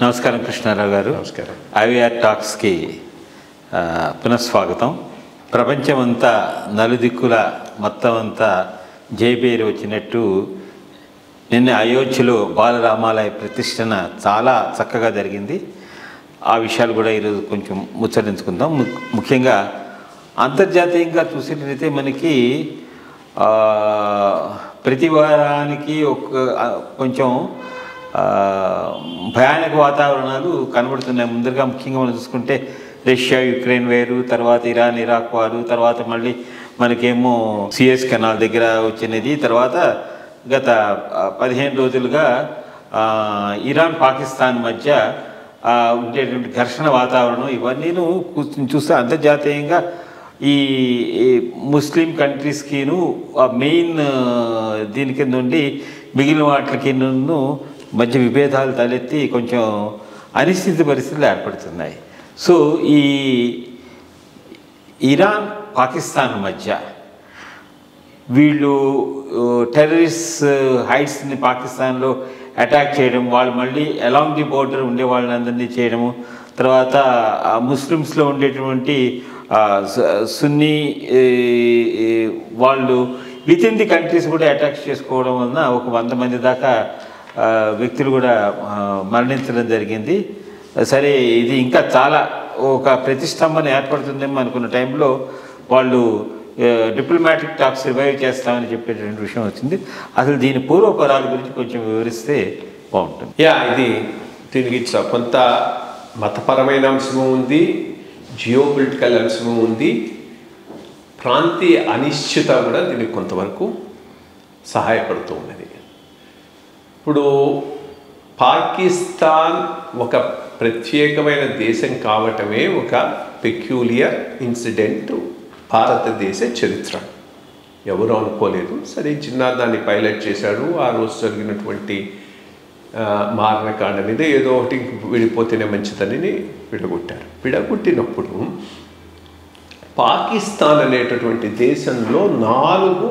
నమస్కారం కృష్ణారావు గారు. నమస్కారం. ఐవీఆర్ టాక్స్కి పునఃస్వాగతం. ప్రపంచమంతా నలుదిక్కుల మొత్తం అంతా జయబేరి వచ్చినట్టు నిన్న అయోధ్యలో బాలరామాలయ ప్రతిష్టన చాలా చక్కగా జరిగింది. ఆ విషయాలు కూడా ఈరోజు కొంచెం ముచ్చరించుకుందాం. ముఖ్యంగా అంతర్జాతీయంగా చూసినట్లయితే మనకి ప్రతి వారానికి కొంచెం భయానక వాతావరణాలు కనబడుతున్నాయి. ముందుగా ముఖ్యంగా మనం చూసుకుంటే రష్యా యుక్రెయిన్ వేరు, తర్వాత ఇరాన్ ఇరాక్ వారు, తర్వాత మళ్ళీ మనకేమో సిఎస్ కెనాల్ దగ్గర వచ్చినది, తర్వాత గత 15 రోజులుగా ఇరాన్ పాకిస్తాన్ మధ్య ఉండేటువంటి ఘర్షణ వాతావరణం, ఇవన్నీ చూస్తే అంతర్జాతీయంగా ఈ ముస్లిం కంట్రీస్కిను మెయిన్ దీని కింద ఉండి మిగిలిన వాటికి మధ్య విభేదాలు తలెత్తి కొంచెం అనిశ్చిత పరిస్థితులు ఏర్పడుతున్నాయి. సో ఈ ఇరాన్ పాకిస్తాన్ మధ్య వీళ్ళు టెర్రరిస్ట్ హైట్స్ని పాకిస్తాన్లో అటాక్ చేయడం, వాళ్ళు మళ్ళీ అలాంగ్ ది బోర్డర్ ఉండే వాళ్ళందరినీ చేయడము, తర్వాత ముస్లిమ్స్లో ఉండేటువంటి సున్నీ వాళ్ళు విత్ ఇన్ ది కంట్రీస్ కూడా అటాక్ చేసుకోవడం వలన ఒక 100 మంది దాకా వ్యక్తులు కూడా మరణించడం జరిగింది. సరే, ఇది ఇంకా చాలా ఒక ప్రతిష్టంభన ఏర్పడుతుందేమో అనుకున్న టైంలో వాళ్ళు డిప్లొమాటిక్ టాక్స్ రివైవ్ చేస్తామని చెప్పేటువంటి విషయం వచ్చింది. అసలు దీని పూర్వపరాల గురించి కొంచెం వివరిస్తే బాగుంటుంది. ఇది దీనికి కొంత మతపరమైన అంశము ఉంది, జియోపొలిటికల్ అంశము ఉంది, ప్రాంతీయ అనిశ్చిత కూడా దీనికి కొంతవరకు సహాయపడుతూ ఉన్నది. ఇప్పుడు పాకిస్తాన్ ఒక ప్రత్యేకమైన దేశం కావటమే ఒక పెక్యూలియర్ ఇన్సిడెంట్ భారతదేశ చరిత్ర. ఎవరు అనుకోలేదు. సరే, జిన్నా దాన్ని పైలట్ చేశాడు. ఆ రోజు జరిగినటువంటి మారణకాండ మీద ఏదో ఒకటి విడిపోతేనే మంచిదని విడగొట్టారు. విడగొట్టినప్పుడు పాకిస్తాన్ అనేటటువంటి దేశంలో 4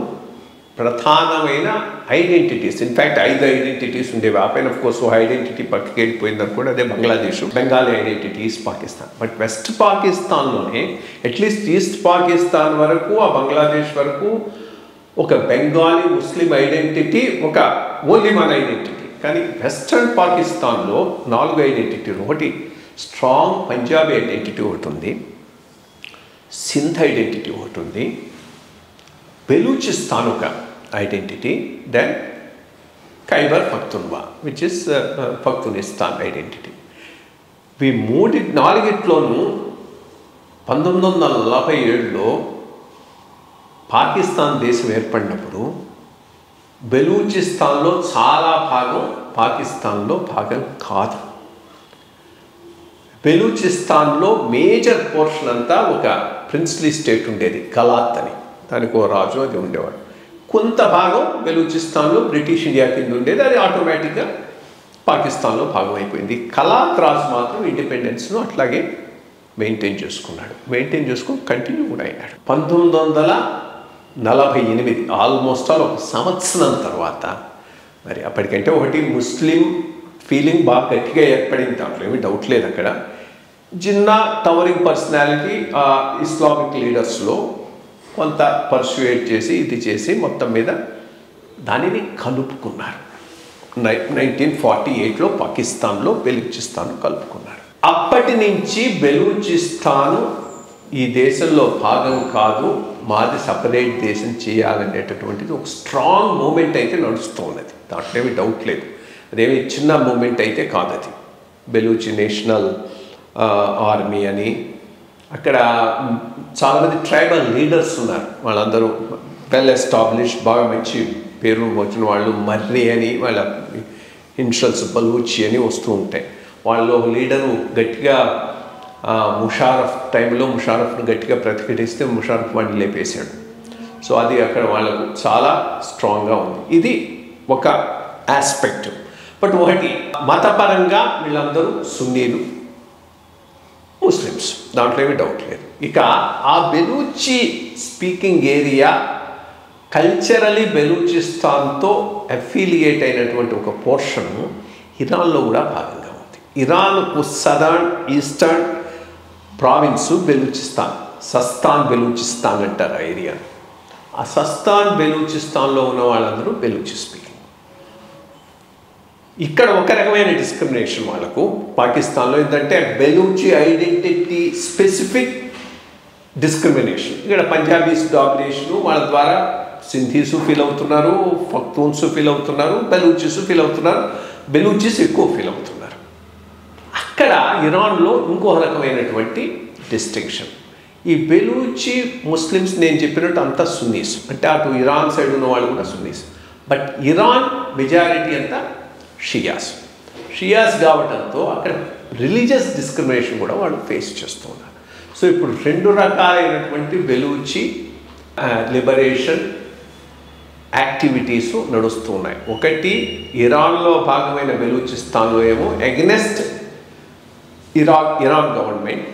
ప్రధానమైన ఐడెంటిటీస్, ఇన్ఫ్యాక్ట్ 5 ఐడెంటిటీస్ ఉండేవి. ఆ పైన ఆఫ్కోర్స్ ఐడెంటిటీ పక్కకి వెళ్ళిపోయిందని కూడా అదే Bangladesh, Bengali identity east Pakistan. But west పాకిస్తాన్లోనే అట్లీస్ట్ ఈస్ట్ పాకిస్తాన్ వరకు, ఆ బంగ్లాదేశ్ వరకు ఒక బెంగాలీ ముస్లిం ఐడెంటిటీ, ఒక ఓన్లీ వన్ ఐడెంటిటీ. కానీ వెస్టర్న్ పాకిస్తాన్లో 4 ఐడెంటిటీలు. ఒకటి స్ట్రాంగ్ పంజాబీ ఐడెంటిటీ ఒకటి ఉంది, సింధ్ ఐడెంటిటీ ఒకటి ఉంది, బెలూచిస్తాన్ ఒక identity, then Khyber Pakhtunkhwa which is Pakhtunistan identity. ఈ 4 1947లో పాకిస్తాన్ దేశం ఏర్పడినప్పుడు బెలూచిస్తాన్లో చాలా భాగం పాకిస్తాన్లో భాగం కాదు. బెలూచిస్తాన్లో మేజర్ పోర్షన్ అంతా ఒక ప్రిన్స్లీ స్టేట్ ఉండేది, గలాత్ అని, దానికి ఓ రాజు అది ఉండేవాడు. కొంత భాగం బెలూచిస్తాన్లో బ్రిటిష్ ఇండియా కింద ఉండేది, అది ఆటోమేటిక్గా పాకిస్తాన్లో భాగం అయిపోయింది. కలాత్ రాజు మాత్రం ఇండిపెండెన్స్ను అట్లాగే మెయింటైన్ చేసుకుని కంటిన్యూ కూడా అయినాడు. 1948 ఆల్మోస్ట్ ఆల్ ఒక సంవత్సరం తర్వాత, మరి అప్పటికంటే ఒకటి ముస్లిం ఫీలింగ్ బాగా గట్టిగా ఏర్పడింది, దాంట్లో ఏమీ డౌట్ లేదు. అక్కడ జిన్నా టవరింగ్ పర్సనాలిటీ ఇస్లామిక్ లీడర్స్లో కొంత పర్సువేట్ చేసి ఇది చేసి మొత్తం మీద దానిని కలుపుకున్నారు. 1948లో పాకిస్తాన్లో బెలూచిస్తాన్ కలుపుకున్నారు. అప్పటి నుంచి బెలూచిస్తాను ఈ దేశంలో భాగం కాదు, మాది సపరేట్ దేశం చేయాలనేటటువంటిది ఒక స్ట్రాంగ్ మూమెంట్ అయితే నడుస్తూ ఉన్నది, దాంట్లో ఏమీ డౌట్ లేదు. అదేమి చిన్న మూమెంట్ అయితే కాదు. అది బెలూచి నేషనల్ ఆర్మీ అని, అక్కడ చాలామంది ట్రైబల్ లీడర్స్ ఉన్నారు, వాళ్ళందరూ వెల్ ఎస్టాబ్లిష్డ్, బాగా మంచి పేరు వచ్చిన వాళ్ళు. మర్రి అని వాళ్ళ ఇన్షియల్స్, బలూచి అని వస్తూ ఉంటాయి. వాళ్ళు ఒక లీడరు గట్టిగా ముషారఫ్ టైంలో ముషారఫ్ను గట్టిగా ప్రతిఘటిస్తే ముషారఫ్ వాడిని లేపేశాడు. సో అది అక్కడ వాళ్ళకు చాలా స్ట్రాంగ్గా ఉంది. ఇది ఒక ఆస్పెక్ట్. బట్ ఒకటి మతపరంగా వీళ్ళందరూ సున్నీలు, ముస్లిమ్స్, దాంట్లో ఏమీ డౌట్ లేదు. ఇక ఆ బెలూచి స్పీకింగ్ ఏరియా కల్చరలీ బెలూచిస్తాన్తో అఫిలియేట్ అయినటువంటి ఒక పోర్షను ఇరాన్లో కూడా భాగంగా ఉంది. ఇరాన్కు southern eastern province Balochistan, Sistan Balochistan అంటారు ఆ ఏరియా. ఆ సస్తాన్ బెలూచిస్తాన్లో ఉన్న వాళ్ళందరూ బెలూచి స్పీకింగ్. ఇక్కడ ఒక రకమైన డిస్క్రిమినేషన్ వాళ్ళకు పాకిస్తాన్లో ఏంటంటే బెలూచి ఐడెంటిటీ స్పెసిఫిక్ డిస్క్రిమినేషన్. ఇక్కడ పంజాబీస్ డామినేషను, వాళ్ళ ద్వారా సింధీసు ఫీల్ అవుతున్నారు, పఖ్తూన్స్ ఫీల్ అవుతున్నారు, బెలూచీస్ ఫీల్ అవుతున్నారు, బెలూచీస్ ఎక్కువ ఫీల్ అవుతున్నారు. అక్కడ ఇరాన్లో ఇంకో రకమైనటువంటి డిస్టింక్షన్. ఈ బెలూచి ముస్లిమ్స్ నేను చెప్పినట్టు అంతా సున్నీస్, అంటే అటు ఇరాన్ సైడ్ ఉన్న వాళ్ళు కూడా సున్నీస్. బట్ ఇరాన్ మెజారిటీ అంతా షియాస్ కావడంతో అక్కడ రిలీజియస్ డిస్క్రిమినేషన్ కూడా వాళ్ళు ఫేస్ చేస్తూ ఉన్నారు. సో ఇప్పుడు రెండు రకాలైనటువంటి బెలూచి లిబరేషన్ యాక్టివిటీస్ నడుస్తూ ఉన్నాయి. ఒకటి ఇరాన్లో భాగమైన బెలూచిస్తాన్లో ఏమో ఎగ్నెస్ట్ ఇరాన్ గవర్నమెంట్,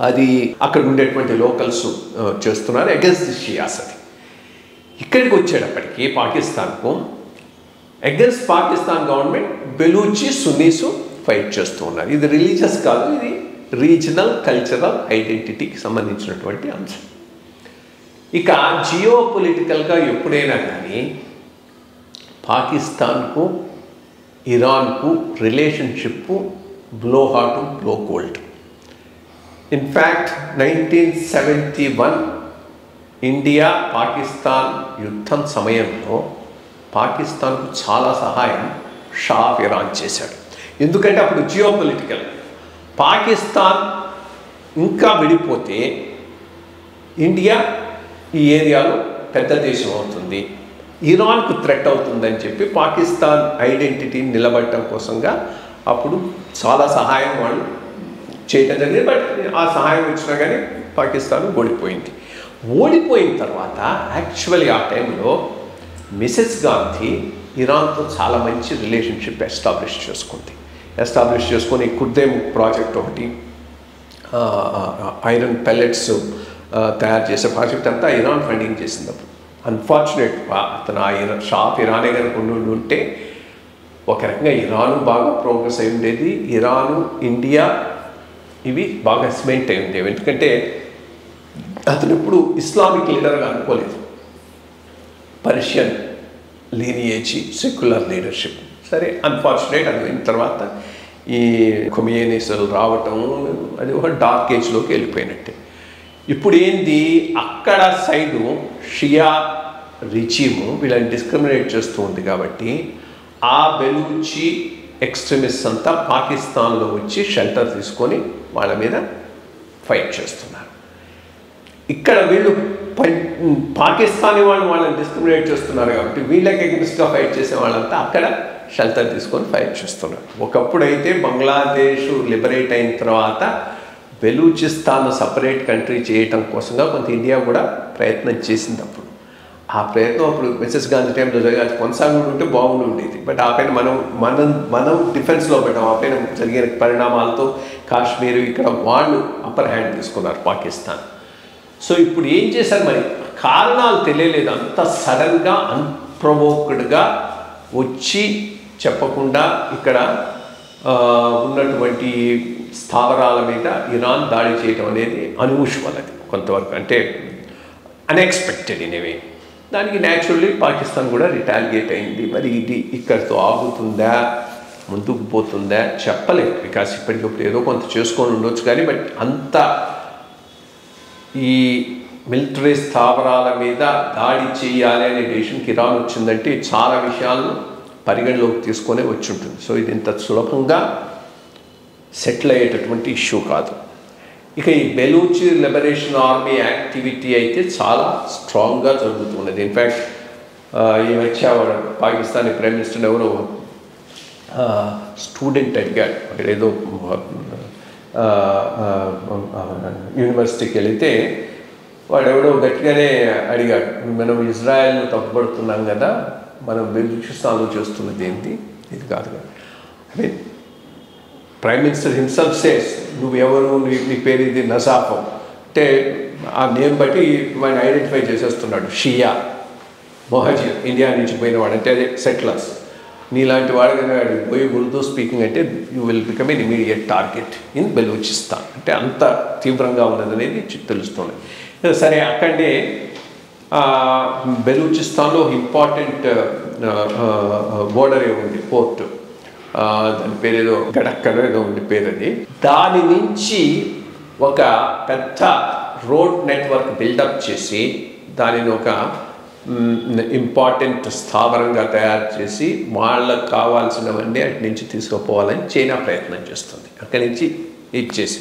అది అక్కడ ఉండేటువంటి లోకల్స్ చేస్తున్నారు అగెన్స్ట్ ది షియాస్. అది ఇక్కడికి వచ్చేటప్పటికి పాకిస్తాన్కు against Pakistan government Baluchi Sunnis fight చేస్తూ ఉన్నారు. ఇది రిలీజియస్ కాదు, ఇది రీజనల్ కల్చరల్ ఐడెంటిటీకి సంబంధించినటువంటి అంశం. ఇక జియో పొలిటికల్గా ఎప్పుడైనా కానీ పాకిస్తాన్కు ఇరాన్కు relationship blow hot blow cold. In fact 1971 India Pakistan యుద్ధం సమయంలో పాకిస్తాన్కు చాలా సహాయం షా ఆఫ్ ఇరాన్ చేశాడు. ఎందుకంటే అప్పుడు జియో పొలిటికల్ పాకిస్తాన్ ఇంకా విడిపోతే ఇండియా ఈ ఏరియాలో పెద్ద దేశం అవుతుంది, ఇరాన్కు థ్రెట్ అవుతుందని చెప్పి పాకిస్తాన్ ఐడెంటిటీని నిలబడటం కోసంగా అప్పుడు చాలా సహాయం వాళ్ళు చేయటం జరిగింది. బట్ ఆ సహాయం ఇచ్చినా కానీ పాకిస్తాన్ ఓడిపోయింది. ఓడిపోయిన తర్వాత యాక్చువల్లీ ఆ టైంలో మిసెస్ గాంధీ ఇరాన్తో చాలా మంచి రిలేషన్షిప్ ఎస్టాబ్లిష్ చేసుకొని కుర్దేమ్ ప్రాజెక్ట్ ఒకటి, ఐరన్ పెల్లెట్స్ తయారు చేసే ప్రాజెక్ట్ అంతా ఇరాన్ ఫండింగ్ చేసింది. అప్పుడు అన్ఫార్చునేట్ అతను షా ఆఫ్ ఇరానే కనుక ఉంటే ఒక రకంగా ఇరాను బాగా ప్రోగ్రెస్ అయి ఉండేది, ఇరాను ఇండియా ఇవి బాగా సిమెంట్ అయి ఉండేవి. ఎందుకంటే అతను ఇప్పుడు ఇస్లామిక్ లీడర్గా అనుకోలేదు, పర్షియన్ లీనియేజీ సెక్యులర్ లీడర్షిప్. సరే అన్ఫార్చునేట్ అది అయిన తర్వాత ఈ ఖొమేనీలు రావటం అది ఒక డార్క్ ఏజ్లోకి వెళ్ళిపోయినట్టే. ఇప్పుడు ఏంది అక్కడ సైడు షియా రిజీము వీళ్ళని డిస్క్రిమినేట్ చేస్తూ ఉంది కాబట్టి ఆ బెలూచి ఎక్స్ట్రీమిస్ట్ అంతా పాకిస్తాన్లో వచ్చి షెల్టర్ తీసుకొని వాళ్ళ మీద ఫైట్ చేస్తున్నారు. ఇక్కడ వీళ్ళు పాకిస్తానీ వాళ్ళని డిస్క్రిమినేట్ చేస్తున్నారు కాబట్టి వీళ్ళకి అగెన్స్ట్గా ఫైట్ చేసే వాళ్ళంతా అక్కడ షెల్టర్ తీసుకొని ఫైట్ చేస్తున్నారు. ఒకప్పుడు అయితే బంగ్లాదేశ్ లిబరేట్ అయిన తర్వాత బెలూచిస్తాన్ సపరేట్ కంట్రీ చేయటం కోసంగా కొంత ఇండియా కూడా ప్రయత్నం చేసింది. అప్పుడు ఆ ప్రయత్నం అప్పుడు మిసెస్ గాంధీ టైంలో అది కొనసాగుండి ఉంటే బాగుండి ఉండేది. బట్ ఆ పైన మనం డిఫెన్స్లో పెట్టాం. ఆ పైన జరిగిన పరిణామాలతో కాశ్మీర్ ఇక్కడ వాళ్ళు అప్పర్ హ్యాండ్ తీసుకున్నారు పాకిస్తాన్. సో ఇప్పుడు ఏం చేశారు మరి కారణాలు తెలియలేదు, అంత సడన్గా అన్ప్రొవోక్డ్గా వచ్చి చెప్పకుండా ఇక్కడ ఉన్నటువంటి స్థావరాల మీద ఇరాన్ దాడి చేయడం అనేది అన్యూజువల్, అది కొంతవరకు అంటే అన్ఎక్స్పెక్టెడ్ ఇన్ ఏ వే. దానికి న్యాచురల్లీ పాకిస్తాన్ కూడా రిటాలియేట్ అయింది. మరి ఇది ఇక్కడితో ఆగుతుందా ముందుకు పోతుందా చెప్పలేదు, బికాస్ ఇప్పటికప్పుడు ఏదో కొంత చేసుకొని ఉండొచ్చు కానీ బట్ అంత ఈ మిలిటరీ స్థావరాల మీద దాడి చేయాలి అనే డెసిషన్కి ఇరాన్ వచ్చిందంటే చాలా విషయాలను పరిగణలోకి తీసుకొనే వచ్చి ఉంటుంది. సో ఇది ఇంత సులభంగా సెటిల్ అయ్యేటటువంటి ఇష్యూ కాదు. ఇక ఈ బెలూచి లిబరేషన్ ఆర్మీ యాక్టివిటీ అయితే చాలా స్ట్రాంగ్గా జరుగుతున్నది. ఇన్ఫ్యాక్ట్ ఈ మధ్య పాకిస్తానీ ప్రైమ్ మినిస్టర్ ఎవరో స్టూడెంట్ అడిగాడు, అక్కడ ఏదో యూనివర్సిటీకి వెళితే వాడెవడో గట్టిగానే అడిగాడు, మనం ఇజ్రాయెల్ను తప్పుపడుతున్నాం కదా, మనం బెలూచిస్తాన్లో చేస్తున్నది ఏంటి, ఇది కాదు కదా. I mean prime minister himself says నువ్వెవరు, నీ పేరు ఇది నజాఫం అంటే ఆ నేమ్ బట్టి వాడిని ఐడెంటిఫై చేసేస్తున్నాడు. షియా మొహజీర్ ఇండియా నుంచి పోయినవాడు అంటే అదే సెటిలర్స్. నీలాంటి వాడు కనుక పోయి ఉర్దూ స్పీకింగ్ అంటే you will become an immediate target in Balochistan. అంటే అంత తీవ్రంగా ఉన్నది అనేది తెలుస్తుంది. సరే, అక్కడే బెలూచిస్తాన్లో ఇంపార్టెంట్ బోర్డర్ ఉంది, పోర్ట్, దాని పేరు ఏదో గడక్కడ ఏదో ఉంది పేరు. అది దాని నుంచి ఒక పెద్ద రోడ్ నెట్వర్క్ బిల్డప్ చేసి దానిని ఒక ఇంపార్టెంట్ స్థావరంగా తయారు చేసి వాళ్ళకు కావాల్సినవన్నీ అటు నుంచి తీసుకుపోవాలని చైనా ప్రయత్నం చేస్తుంది, అక్కడి నుంచి ఇచ్చేసి.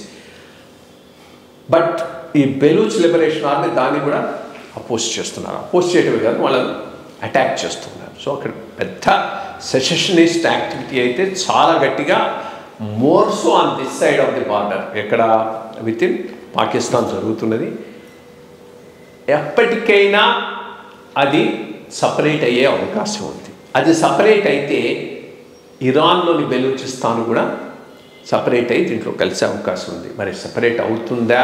బట్ ఈ బెలూచ్ లిబరేషన్ ఆర్మీ దాన్ని కూడా అపోజ్ చేస్తున్నారు. అపోజ్ చేయటమే కాదు, వాళ్ళని అటాక్ చేస్తున్నారు. సో అక్కడ పెద్ద సెషనిస్ట్ యాక్టివిటీ అయితే చాలా గట్టిగా, more so on this side of the border, ఎక్కడ విత్ ఇన్ పాకిస్తాన్ జరుగుతున్నది. ఎప్పటికైనా అది సపరేట్ అయ్యే అవకాశం ఉంది. అది సపరేట్ అయితే ఇరాన్లోని బెలూచిస్తాన్ కూడా సపరేట్ అయ్యి దీంట్లో కలిసే అవకాశం ఉంది. మరి సపరేట్ అవుతుందా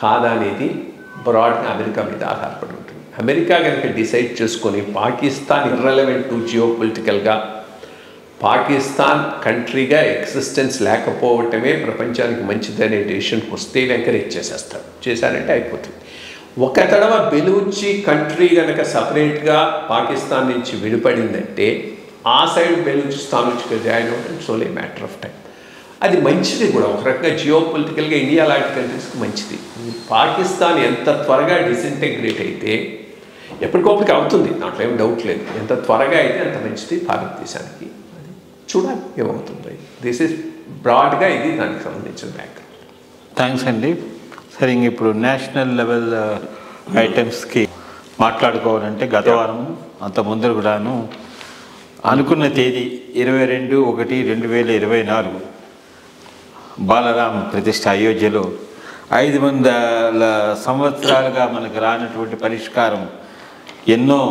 కాదా అనేది బ్రాడ్గా అమెరికా మీద ఆధారపడి ఉంటుంది. అమెరికా కనుక డిసైడ్ చేసుకొని పాకిస్తాన్ ఇర్రెలవెంట్ టు జియో పొలిటికల్గా, పాకిస్తాన్ కంట్రీగా ఎగ్జిస్టెన్స్ లేకపోవటమే ప్రపంచానికి మంచిదనే డెసిషన్కి వస్తే ఎంకరేజ్ చేసేస్తారు. చేశారంటే అయిపోతుంది. ఒక తడవ బెలూచి కంట్రీ కనుక సపరేట్గా పాకిస్తాన్ నుంచి విడిపడిందంటే ఆ సైడ్ బెలూచిస్తాన్ నుంచి జాయిన్ అవ్వడం it's only matter of time. అది మంచిది కూడా, ఒక రకంగా జియో పొలిటికల్గా ఇండియా లాంటి కంట్రీస్కి మంచిది. పాకిస్తాన్ ఎంత త్వరగా డిసింటెగ్రేట్ అయితే ఎప్పటికప్పటికి అవుతుంది, దాంట్లో ఏం డౌట్ లేదు. ఎంత త్వరగా అయితే అంత మంచిది భారతదేశానికి. అది చూడాలి ఏమవుతుంది. దిస్ ఈజ్ బ్రాడ్గా ఇది దానికి సంబంధించిన బ్యాక్. థ్యాంక్స్ అండి. సరే, ఇంక ఇప్పుడు నేషనల్ లెవెల్ ఐటమ్స్కి మాట్లాడుకోవాలంటే గత వారం అంత ముందర కూడాను అనుకున్న తేదీ 22/1/2024 బాలరాం ప్రతిష్ఠ అయోధ్యలో 500 సంవత్సరాలుగా మనకు రానటువంటి పరిష్కారం, ఎన్నో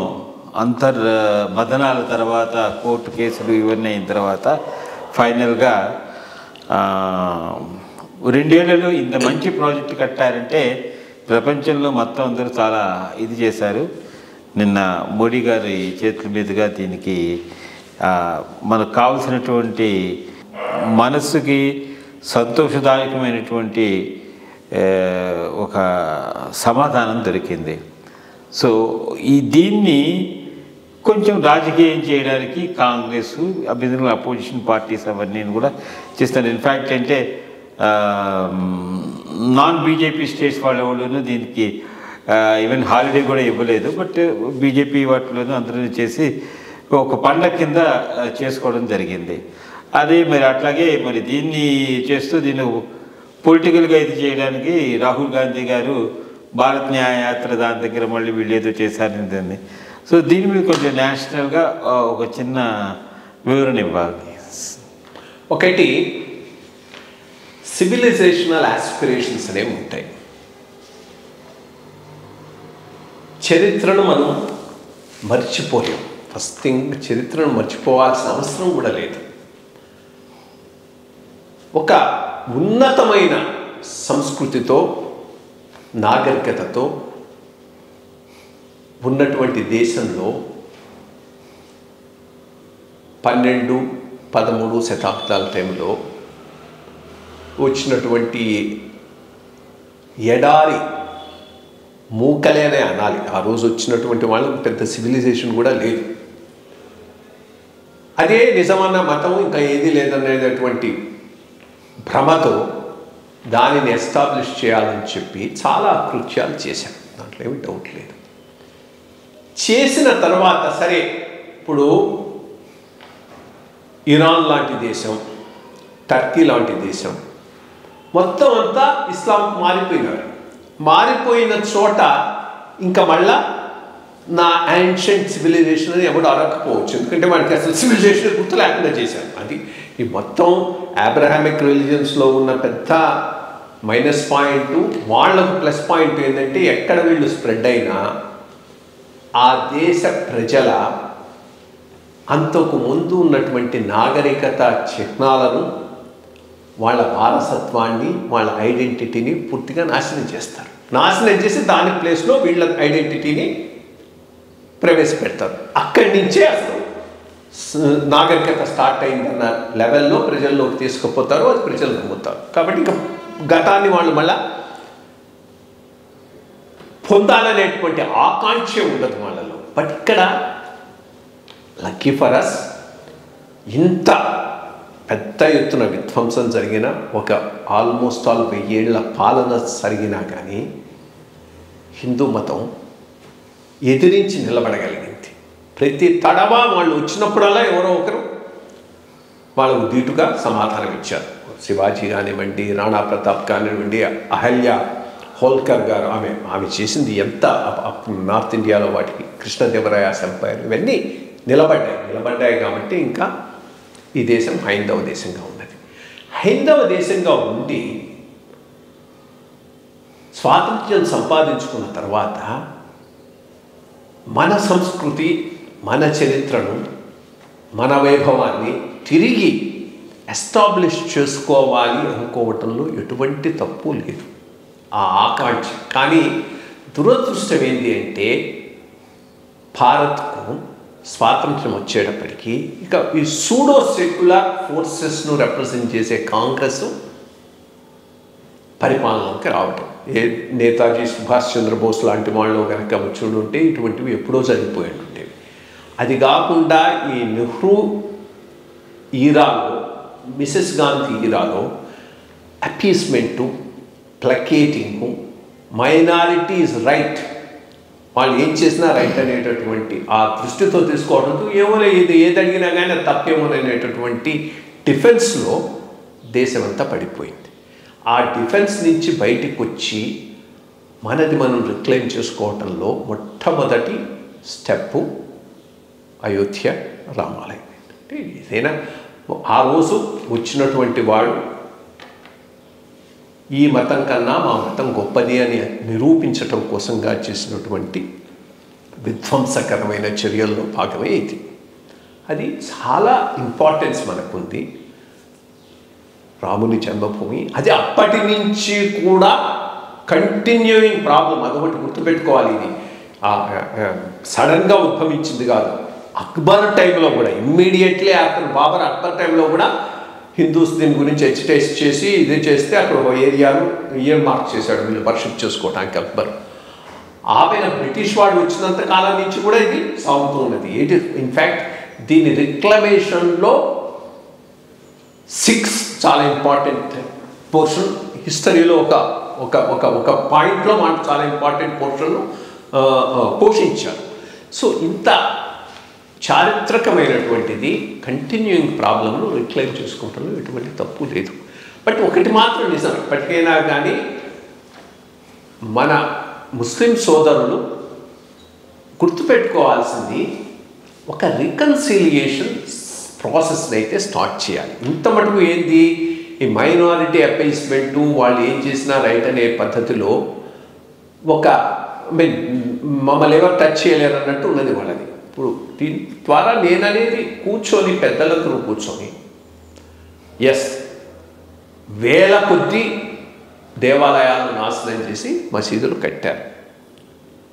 మదనాల తర్వాత కోర్టు కేసులు ఇవన్నీ అయిన తర్వాత ఫైనల్గా 2 ఏళ్లలో ఇంత మంచి ప్రాజెక్టు కట్టారంటే ప్రపంచంలో మొత్తం అందరూ చాలా ఇది చేశారు. నిన్న మోడీ గారి చేతుల మీదుగా దీనికి మనకు కావలసినటువంటి మనస్సుకి సంతోషదాయకమైనటువంటి ఒక సమాధానం దొరికింది. సో దీన్ని కొంచెం రాజకీయం చేయడానికి కాంగ్రెస్ అభ్యర్థులు అపోజిషన్ పార్టీస్ అవన్నీ కూడా చేస్తారు. ఇన్ఫ్యాక్ట్ అంటే నాన్ బీజేపీ స్టేట్స్ వాళ్ళలోనూ దీనికి ఈవెన్ హాలిడే కూడా ఇవ్వలేదు. బట్ బీజేపీ వాటిలోనూ అందరూ చేసి ఒక పండగ కింద చేసుకోవడం జరిగింది. అదే మరి అట్లాగే మరి దీన్ని చేస్తూ దీన్ని పొలిటికల్గా ఇది చేయడానికి రాహుల్ గాంధీ గారు భారత్ న్యాయయాత్ర దాని దగ్గర మళ్ళీ వీళ్ళు ఏదో చేశారని దాన్ని. సో దీని మీద కొంచెం నేషనల్గా ఒక చిన్న వివరణ ఇవ్వాలి. ఒకటి, సివిలైజేషనల్ ఆస్పిరేషన్స్ అనేవి ఉంటాయి. చరిత్రను మనం మర్చిపోలేం. ఫస్ట్ థింగ్, చరిత్రను మర్చిపోవాల్సిన అవసరం కూడా లేదు. ఒక ఉన్నతమైన సంస్కృతితో నాగరికతతో ఉన్నటువంటి దేశంలో 12-13 శతాబ్దాల టైంలో వచ్చినటువంటి ఎడారి మూకలేనే అనాలి. ఆ రోజు వచ్చినటువంటి వాళ్ళకి పెద్ద సివిలైజేషన్ కూడా లేదు. అదే నిజమన్న మతం ఇంకా ఏదీ లేదనేటటువంటి భ్రమతో దానిని ఎస్టాబ్లిష్ చేయాలని చెప్పి చాలా కృత్యాలు చేశారు. దాంట్లో ఏమి డౌట్ లేదు. చేసిన తర్వాత సరే, ఇప్పుడు ఇరాన్ లాంటి దేశం, టర్కీ లాంటి దేశం మొత్తం అంతా ఇస్లాంకి మారిపోయినారు. మారిపోయిన చోట ఇంకా మళ్ళా నా యాన్షియంట్ సివిలైజేషన్ అని ఎవడు అడగకపోవచ్చు. ఎందుకంటే మనకి అసలు సివిలైజేషన్ గుర్తు లేకుండా చేశారు. అది ఈ మొత్తం అబ్రహామిక్ రిలీజియన్స్లో ఉన్న పెద్ద మైనస్ పాయింట్. వాళ్ళకు ప్లస్ పాయింట్ ఏంటంటే ఎక్కడ వీళ్ళు స్ప్రెడ్ అయినా ఆ దేశ ప్రజల అంతకు ముందు ఉన్నటువంటి నాగరికత చిహ్నాలను, వాళ్ళ వారసత్వాన్ని, వాళ్ళ ఐడెంటిటీని పూర్తిగా నాశనం చేస్తారు. నాశనం చేసి దాని ప్లేస్లో వీళ్ళ ఐడెంటిటీని ప్రవేశపెడతారు. అక్కడి నుంచే అసలు నాగరికత స్టార్ట్ అయిందన్న లెవెల్లో ప్రజల్లోకి తీసుకుపోతారు, అది ప్రజలు నమ్ముతారు. కాబట్టి ఇంకా గతాన్ని వాళ్ళు మళ్ళా పొందాలనేటువంటి ఆకాంక్ష ఉండదు వాళ్ళలో. బట్ ఇక్కడ లక్కీ ఫర్ అస్ ఇంత పెద్ద ఎత్తున విధ్వంసం జరిగిన ఒక ఆల్మోస్ట్ 1000 ఏళ్ల పాలన జరిగినా కానీ హిందూ మతం ఎదిరించి నిలబడగలిగింది. ప్రతి తడవ వాళ్ళు వచ్చినప్పుడల్లా ఎవరో ఒకరు వాళ్ళకు ధీటుగా సమాధానం ఇచ్చారు. శివాజీ కానివ్వండి, రాణా ప్రతాప్ కానివ్వండి, అహల్య హోల్కర్ గారు, ఆమె చేసింది ఎంత నార్త్ ఇండియాలో వాటికి కృష్ణదేవరాయాస్ ఎంపైర్ ఇవన్నీ నిలబడ్డాయి కాబట్టి ఇంకా ఈ దేశం హైందవ దేశంగా ఉన్నది. హైందవ దేశంగా ఉండి స్వాతంత్ర్యం సంపాదించుకున్న తర్వాత మన సంస్కృతి, మన చరిత్రను, మన వైభవాన్ని తిరిగి ఎస్టాబ్లిష్ చేసుకోవాలి అనుకోవటంలో ఎటువంటి తప్పు లేదు, ఆ ఆకాంక్ష. కానీ దురదృష్టం ఏంటి అంటే భారత్కు స్వాతంత్ర్యం వచ్చేటప్పటికీ ఇక ఈ సూడో సెక్యులర్ ఫోర్సెస్ను రిప్రజెంట్ చేసే కాంగ్రెస్ పరిపాలనలోకి రావటం. నేతాజీ సుభాష్ చంద్రబోస్ లాంటి వాళ్ళు కనుక వచ్చుంటే ఇటువంటివి ఎప్పుడో జరిగిపోయి ఉండేవి. అది కాకుండా ఈ నెహ్రూ ఈరాలో, మిసెస్ గాంధీ ఈరాలో అపీస్మెంటు, ప్లకేటింగు, మైనారిటీస్ రైట్, వాళ్ళు ఏం చేసినా రైట్ అనేటటువంటి ఆ దృష్టితో తీసుకోవడంతో ఏమోలే ఇది ఏది అడిగినా కానీ అది తప్పేమోననేటటువంటి డిఫెన్స్లో దేశమంతా పడిపోయింది. ఆ డిఫెన్స్ నుంచి బయటికి వచ్చి మనది మనం రిక్లెయిమ్ చేసుకోవటంలో మొట్టమొదటి స్టెప్పు అయోధ్య రామాలయం. అంటే ఏదైనా ఆ రోజు వచ్చినటువంటి వాడు ఈ మతం కన్నా మా మతం గొప్పది అని నిరూపించటం కోసంగా చేసినటువంటి విధ్వంసకరమైన చర్యల్లో భాగమే ఇది. అది చాలా ఇంపార్టెన్స్ మనకుంది. రాముని జన్మభూమి అది అప్పటి నుంచి కూడా కంటిన్యూయింగ్ ప్రాబ్లం. అదొకటి గుర్తుపెట్టుకోవాలి, ఇది సడన్గా ఉద్భవించింది కాదు. అక్బర్ టైంలో కూడా, ఇమ్మీడియట్లీ ఆఫ్టర్ బాబర్ అక్బర్ టైంలో కూడా హిందూస్ దీని గురించి ఎజిటేట్ చేసి ఇది చేస్తే అక్కడ ఒక ఏరియాను ఇయర్ మార్క్ చేశాడు వీళ్ళు వర్షిప్ చేసుకోవడానికి అక్బర్. ఆమెన బ్రిటిష్ వాడు వచ్చినంత కాలం నుంచి కూడా ఇది సాగుతూ ఉన్నది. ఇట్ ఇస్ ఇన్ఫ్యాక్ట్ దీని రిక్లమేషన్లో 6 చాలా ఇంపార్టెంట్ పోర్షన్ హిస్టరీలో ఒక పాయింట్లో మనకు చాలా ఇంపార్టెంట్ పోర్షన్ను పోషించారు. సో ఇంత చారిత్రకమైనటువంటిది కంటిన్యూయింగ్ ప్రాబ్లంను రిక్లైమ్ చేసుకోవడంలో ఎటువంటి తప్పు లేదు. బట్ ఒకటి మాత్రం నిజం, ఎప్పటికైనా కానీ మన ముస్లిం సోదరులు గుర్తుపెట్టుకోవాల్సింది ఒక రికన్సిలియేషన్ ప్రాసెస్ని అయితే స్టార్ట్ చేయాలి. ఇంత మటుకు ఏంది ఈ మైనారిటీ అపీస్మెంటు, వాళ్ళు ఏం చేసినా రైట్ అనే పద్ధతిలో ఒక మమ్మల్ని ఎవరు టచ్ చేయలేరు అన్నట్టు ఉన్నది వాళ్ళది. ఇప్పుడు దీని ద్వారా నేననేది కూర్చొని పెద్దలతో కూర్చొని వేల కొద్ది దేవాలయాలను నాశనం చేసి మసీదులు కట్టారు,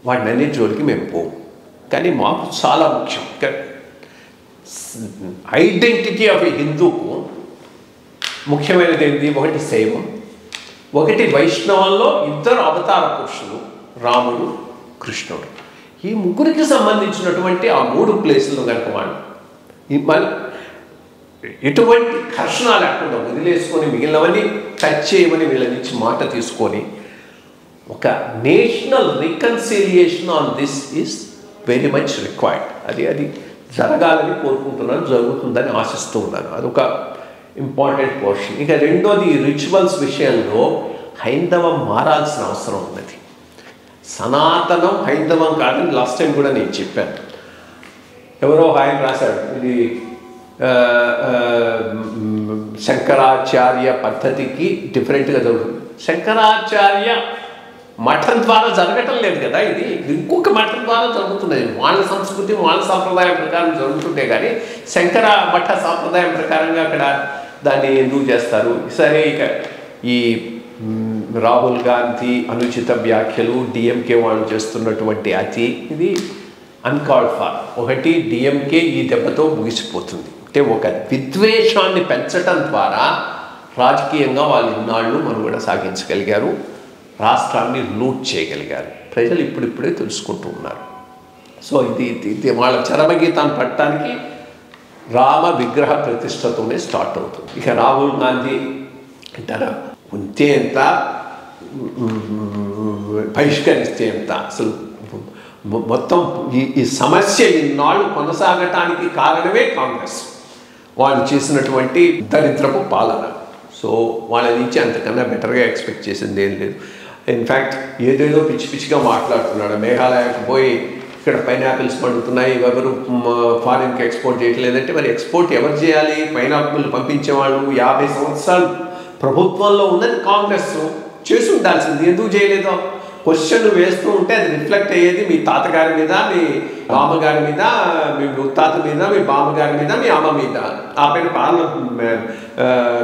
వాటిని అన్ని జోలికి మేము పోము. కానీ మాకు చాలా ముఖ్యం ఐడెంటిటీ ఆఫ్ ఏ హిందూకు ముఖ్యమైనది ఏంటి? ఒకటి శైవం, ఒకటి వైష్ణవంలో 2 అవతార పురుషులు రాముడు, కృష్ణుడు. ఈ ముగ్గురికి సంబంధించినటువంటి ఆ 3 ప్లేసులను కనుక వాళ్ళు ఎటువంటి ఘర్షణ లేకుండా వదిలేసుకొని మిగిలినవన్నీ టచ్ చేయమని వీళ్ళ నుంచి మాట తీసుకొని ఒక national reconciliation on this is very much required. అది జరగాలని కోరుకుంటున్నాను, జరుగుతుందని ఆశిస్తూ ఉన్నాను. అదొక ఇంపార్టెంట్ పోర్షన్. ఇక రెండోది రిచువల్స్ విషయంలో హైందవం మారాల్సిన అవసరం ఉన్నది. సనాతనం హైందవం కాదని లాస్ట్ టైం కూడా నేను చెప్పాను. ఎవరో ఆయన రాశాడు, ఇది శంకరాచార్య పద్ధతికి డిఫరెంట్గా జరుగుతుంది. శంకరాచార్య మఠం ద్వారా జరగటం లేదు కదా, ఇది ఇంకొక మఠం ద్వారా జరుగుతున్నది. వాళ్ళ సంస్కృతి వాళ్ళ సాంప్రదాయం ప్రకారం జరుగుతుంటే కానీ శంకర మఠ సాంప్రదాయం ప్రకారంగా అక్కడ దాన్ని ఎందుకు చేస్తారు? సరే, ఇక ఈ రాహుల్ గాంధీ అనుచిత వ్యాఖ్యలు, డిఎంకే వాళ్ళు చేస్తున్నటువంటి ఇది అన్కాల్డ్ ఫార్. ఒకటి డిఎంకే ఈ దెబ్బతో ముగిసిపోతుంది. అంటే ఒక విద్వేషాన్ని పెంచడం ద్వారా రాజకీయంగా వాళ్ళు ఇన్నాళ్ళు మనుగడ సాగించగలిగారు, రాష్ట్రాన్ని లూట్ చేయగలిగారు. ప్రజలు ఇప్పుడిప్పుడే తెలుసుకుంటూ ఉన్నారు. సో ఇది వాళ్ళ చరమగీతాన్ని పట్టడానికి రామ విగ్రహ ప్రతిష్టతోనే స్టార్ట్ అవుతుంది. ఇక రాహుల్ గాంధీ అంటారా, ఉంటే ఎంత, బహిష్కరిస్తే ఎంత, అసలు మొత్తం ఈ సమస్య ఇన్నాళ్ళు కొనసాగటానికి కారణమే కాంగ్రెస్, వాళ్ళు చేసినటువంటి దరిద్రపు పాలన. సో వాళ్ళ నుంచి అంతకన్నా బెటర్గా ఎక్స్పెక్ట్ చేసింది ఏం లేదు. ఇన్ఫ్యాక్ట్ ఏదేదో పిచ్చి పిచ్చిగా మాట్లాడుతున్నాడు. మేఘాలయకు పోయి ఇక్కడ పైనాపిల్స్ పండుతున్నాయి, ఎవరు ఫారిన్కి ఎక్స్పోర్ట్ చేయట్లేదంటే మరి ఎక్స్పోర్ట్ ఎవరు చేయాలి? పైనాపిల్ పంపించేవాళ్ళు 50 సంవత్సరాలు ప్రభుత్వంలో ఉన్నది కాంగ్రెస్, చేసి ఉండాల్సింది. ఎందుకు చేయలేదో క్వశ్చన్లు వేస్తూ ఉంటే అది రిఫ్లెక్ట్ అయ్యేది మీ తాతగారి మీద, మీ మామగారి మీద, మీ ముత్తాత మీద, మీ బామ్మగారి మీద, మీ అమ్మ మీద. ఆ పైన పాలన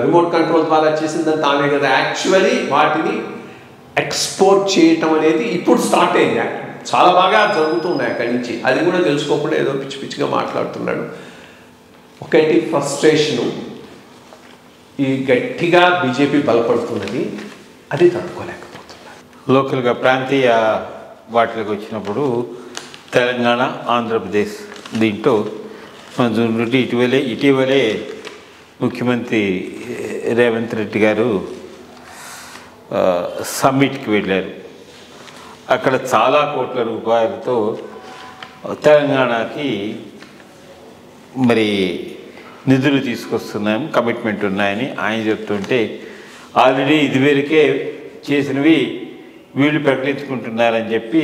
రిమోట్ కంట్రోల్ ద్వారా చేసిందంతా ఆమె కదా. యాక్చువల్లీ వాటిని ఎక్స్పోర్ట్ చేయటం అనేది ఇప్పుడు స్టార్ట్ అయింది. చాలా బాగా జరుగుతున్నాయి అక్కడి నుంచి. అది కూడా తెలుసుకోకుండా ఏదో పిచ్చి పిచ్చిగా మాట్లాడుతున్నాడు. ఒకటి ఫ్రస్ట్రేషను, ఈ గట్టిగా బీజేపీ బలపడుతున్నది, అది తట్టుకోలేకపోతున్నారు. లోకల్గా ప్రాంతీయ వాటికి వచ్చినప్పుడు తెలంగాణ, ఆంధ్రప్రదేశ్ దీంట్లో మనం చూసుకుంటే ఇటీవలే ముఖ్యమంత్రి రేవంత్ రెడ్డి గారు సమ్మిట్కి వెళ్ళారు. అక్కడ చాలా కోట్ల రూపాయలతో తెలంగాణకి మరి నిధులు తీసుకొస్తున్నాం, కమిట్మెంట్ ఉన్నాయని ఆయన చెప్తుంటే, ఆల్రెడీ ఇదివరకే చేసినవి వీళ్ళు ప్రకటించుకుంటున్నారని చెప్పి